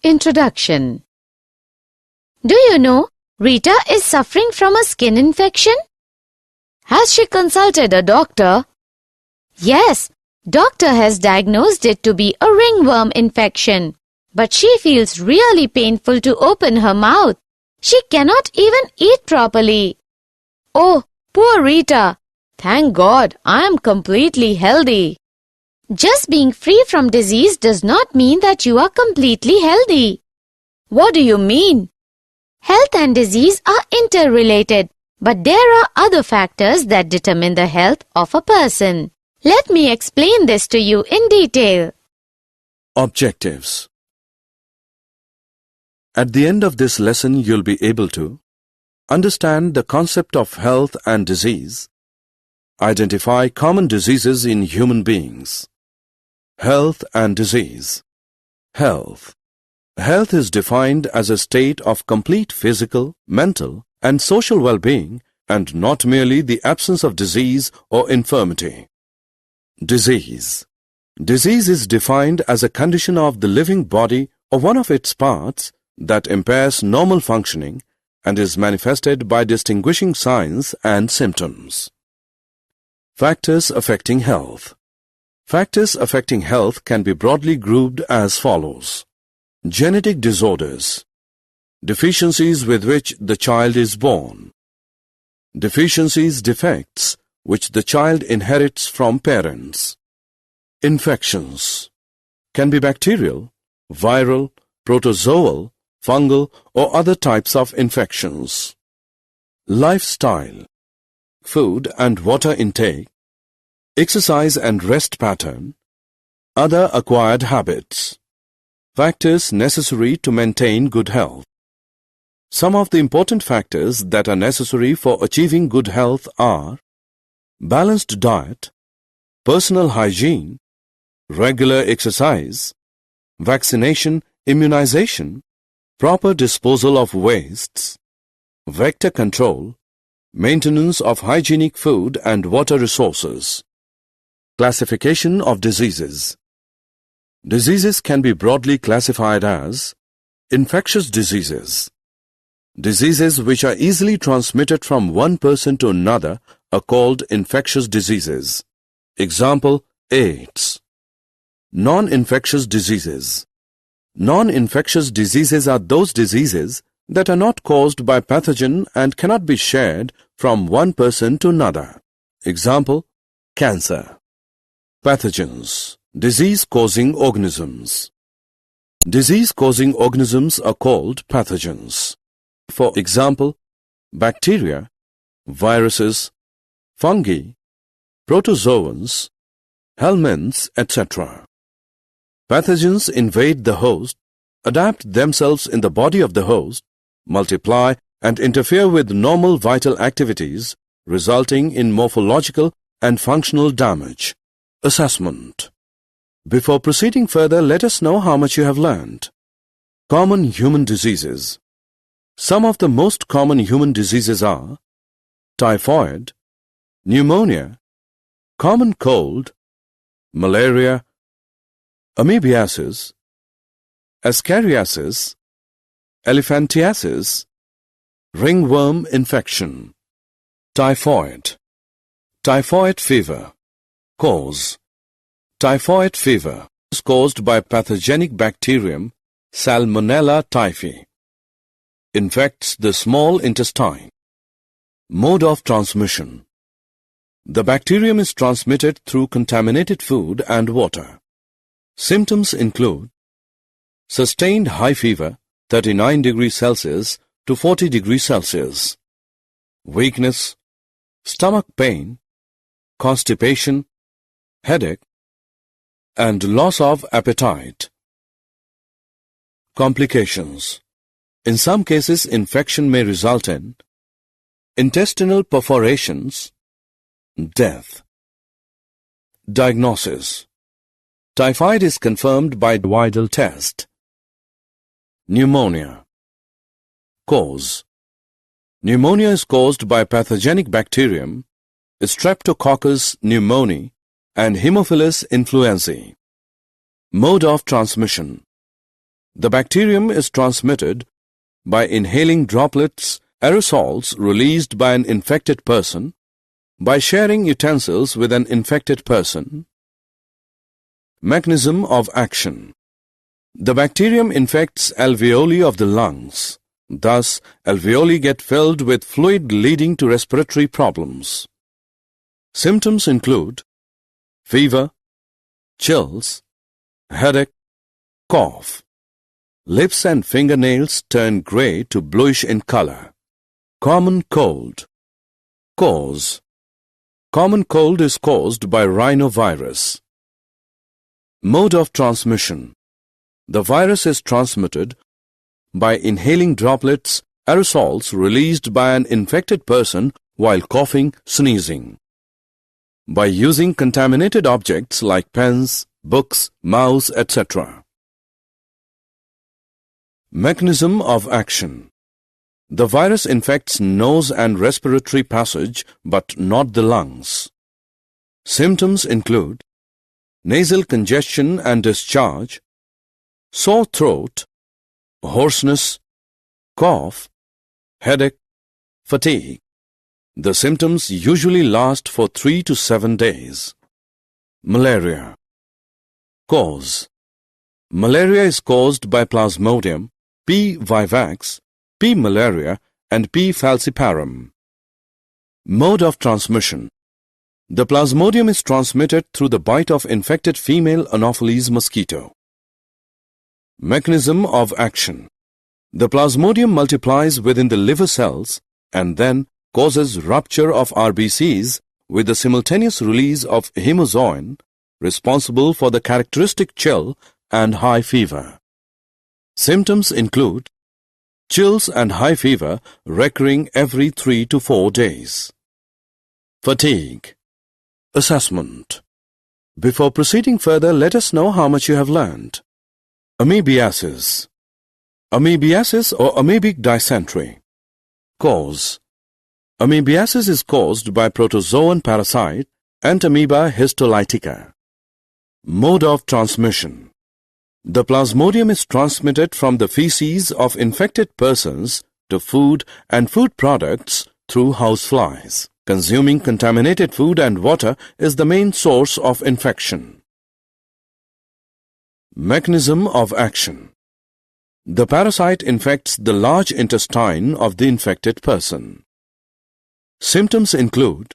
Introduction. Do you know Rita is suffering from a skin infection? Has she consulted a doctor? Yes, doctor has diagnosed it to be a ringworm infection. But she feels really painful to open her mouth. She cannot even eat properly. Oh, poor Rita. Thank God I am completely healthy. Just being free from disease does not mean that you are completely healthy. What do you mean? Health and disease are interrelated, but there are other factors that determine the health of a person. Let me explain this to you in detail. Objectives. At the end of this lesson, you'll be able to understand the concept of health and disease, identify common diseases in human beings. Health and disease. Health. Health is defined as a state of complete physical, mental, and social well-being, and not merely the absence of disease or infirmity. Disease. Disease is defined as a condition of the living body or one of its parts that impairs normal functioning and is manifested by distinguishing signs and symptoms. Factors affecting health. Factors affecting health can be broadly grouped as follows. Genetic disorders. Deficiencies with which the child is born. Deficiencies, defects, which the child inherits from parents. Infections. Can be bacterial, viral, protozoal, fungal, or other types of infections. Lifestyle. Food and water intake, exercise and rest pattern, other acquired habits. Factors necessary to maintain good health. Some of the important factors that are necessary for achieving good health are balanced diet, personal hygiene, regular exercise, vaccination, immunization, proper disposal of wastes, vector control, maintenance of hygienic food and water resources. Classification of diseases. Diseases can be broadly classified as infectious diseases. Diseases which are easily transmitted from one person to another are called infectious diseases. Example, AIDS. Non-infectious diseases. Non-infectious diseases are those diseases that are not caused by pathogen and cannot be shared from one person to another. Example, cancer. Pathogens. Disease-causing organisms. Disease-causing organisms are called pathogens. For example, bacteria, viruses, fungi, protozoans, helminths, etc. Pathogens invade the host, adapt themselves in the body of the host, multiply and interfere with normal vital activities, resulting in morphological and functional damage. Assessment. Before proceeding further, let us know how much you have learned. Common human diseases. Some of the most common human diseases are typhoid, pneumonia, common cold, malaria, amoebiasis, ascariasis, elephantiasis, ringworm infection. Typhoid. Typhoid fever. Cause. Typhoid fever is caused by pathogenic bacterium Salmonella typhi. Infects the small intestine. Mode of transmission. The bacterium is transmitted through contaminated food and water. Symptoms include sustained high fever 39 degrees Celsius to 40 degrees Celsius, weakness, stomach pain, constipation, headache, and loss of appetite. Complications. In some cases, infection may result in intestinal perforations, death. Diagnosis. Typhoid is confirmed by Widal test. Pneumonia. Cause. Pneumonia is caused by pathogenic bacterium Streptococcus pneumoniae and Haemophilus influenzae. Mode of transmission. The bacterium is transmitted by inhaling droplets, aerosols released by an infected person, by sharing utensils with an infected person. Mechanism of action. The bacterium infects alveoli of the lungs. Thus, alveoli get filled with fluid leading to respiratory problems. Symptoms include fever, chills, headache, cough. Lips and fingernails turn grey to bluish in color. Common cold. Cause. Common cold is caused by rhinovirus. Mode of transmission. The virus is transmitted by inhaling droplets, aerosols released by an infected person while coughing, sneezing. By using contaminated objects like pens, books, mouse, etc. Mechanism of action. The virus infects nose and respiratory passage but not the lungs. Symptoms include nasal congestion and discharge, sore throat, hoarseness, cough, headache, fatigue. The symptoms usually last for 3 to 7 days. Malaria. Cause. Malaria is caused by Plasmodium, P. vivax, P. malaria, and P. falciparum. Mode of transmission. The Plasmodium is transmitted through the bite of infected female Anopheles mosquito. Mechanism of action. The Plasmodium multiplies within the liver cells and then causes rupture of RBCs with the simultaneous release of hemozoin, responsible for the characteristic chill and high fever. Symptoms include chills and high fever recurring every 3 to 4 days. Fatigue. Assessment. Before proceeding further, let us know how much you have learned. Amoebiasis. Amoebiasis or amoebic dysentery. Cause. Amoebiasis is caused by protozoan parasite Entamoeba histolytica. Mode of transmission. The Plasmodium is transmitted from the feces of infected persons to food and food products through houseflies. Consuming contaminated food and water is the main source of infection. Mechanism of action. The parasite infects the large intestine of the infected person. Symptoms include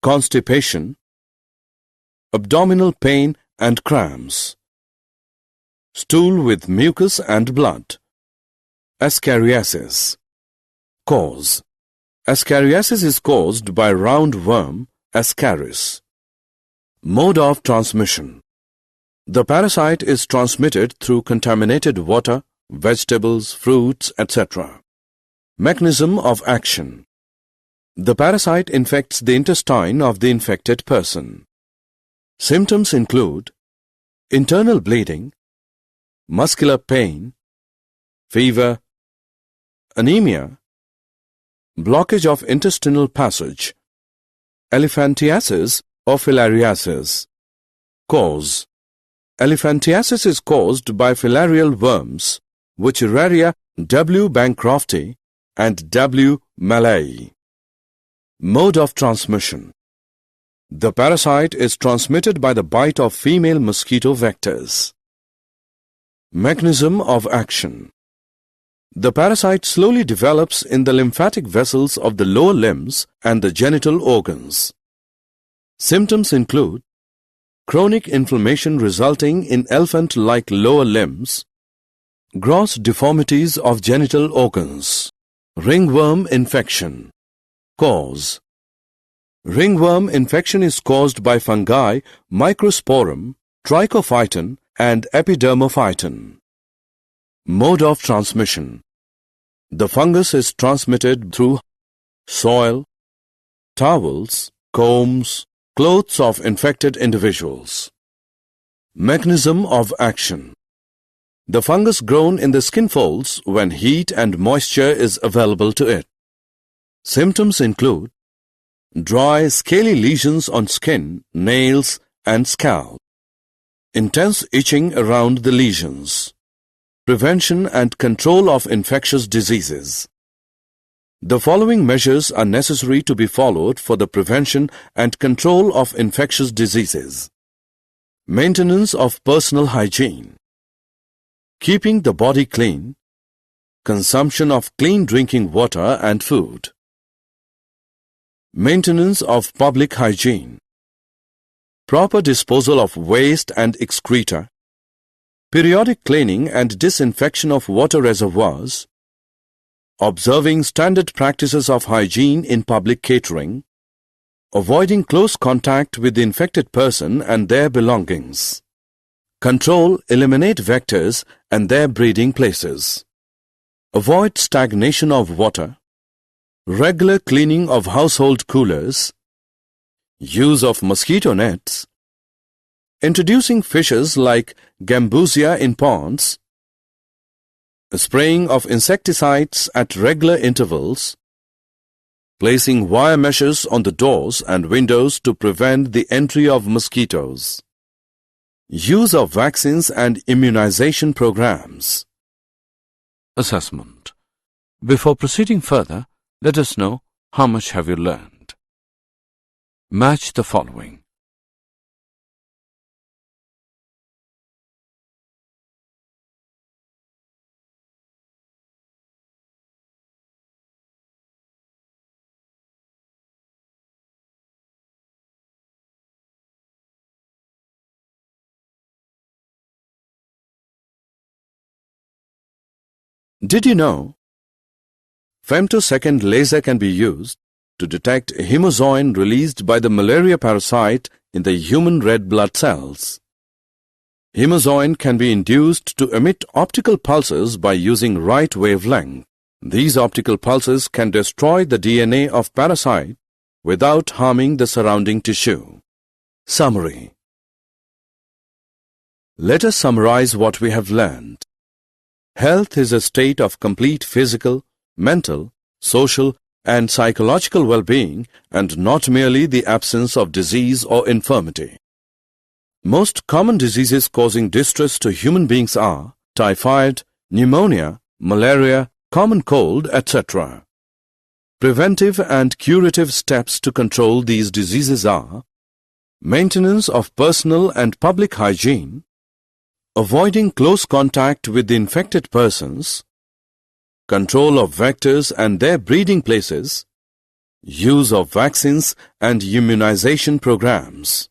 constipation, abdominal pain and cramps, stool with mucus and blood. Ascariasis. Cause. Ascariasis is caused by roundworm Ascaris. Mode of transmission. The parasite is transmitted through contaminated water, vegetables, fruits, etc. Mechanism of action. The parasite infects the intestine of the infected person. Symptoms include internal bleeding, muscular pain, fever, anemia, blockage of intestinal passage, elephantiasis or filariasis. Cause. Elephantiasis is caused by filarial worms, Wuchereria W. bancrofti and W. malayi. Mode of transmission. The parasite is transmitted by the bite of female mosquito vectors. Mechanism of action. The parasite slowly develops in the lymphatic vessels of the lower limbs and the genital organs. Symptoms include chronic inflammation resulting in elephant-like lower limbs, gross deformities of genital organs, ringworm infection. Cause. Ringworm infection is caused by fungi Microsporum, Trichophyton and Epidermophyton. Mode of transmission. The fungus is transmitted through soil, towels, combs, clothes of infected individuals. Mechanism of action. The fungus grows in the skin folds when heat and moisture is available to it. Symptoms include dry, scaly lesions on skin, nails, and scalp. Intense itching around the lesions. Prevention and control of infectious diseases. The following measures are necessary to be followed for the prevention and control of infectious diseases. Maintenance of personal hygiene. Keeping the body clean. Consumption of clean drinking water and food. Maintenance of public hygiene. Proper disposal of waste and excreta. Periodic cleaning and disinfection of water reservoirs. Observing standard practices of hygiene in public catering. Avoiding close contact with the infected person and their belongings. Eliminate vectors and their breeding places. Avoid stagnation of water. Regular cleaning of household coolers. Use of mosquito nets. Introducing fishes like gambusia in ponds. Spraying of insecticides at regular intervals. Placing wire meshes on the doors and windows to prevent the entry of mosquitoes. Use of vaccines and immunization programs. Assessment. Before proceeding further, let us know how much have you learned. Match the following. Did you know? Femtosecond laser can be used to detect hemozoin released by the malaria parasite in the human red blood cells. Hemozoin can be induced to emit optical pulses by using right wavelength. These optical pulses can destroy the DNA of parasite without harming the surrounding tissue. Summary. Let us summarize what we have learned. Health is a state of complete physical, mental, social, and psychological well-being and not merely the absence of disease or infirmity. Most common diseases causing distress to human beings are typhoid, pneumonia, malaria, common cold, etc. Preventive and curative steps to control these diseases are maintenance of personal and public hygiene, avoiding close contact with the infected persons, control of vectors and their breeding places, use of vaccines and immunization programs.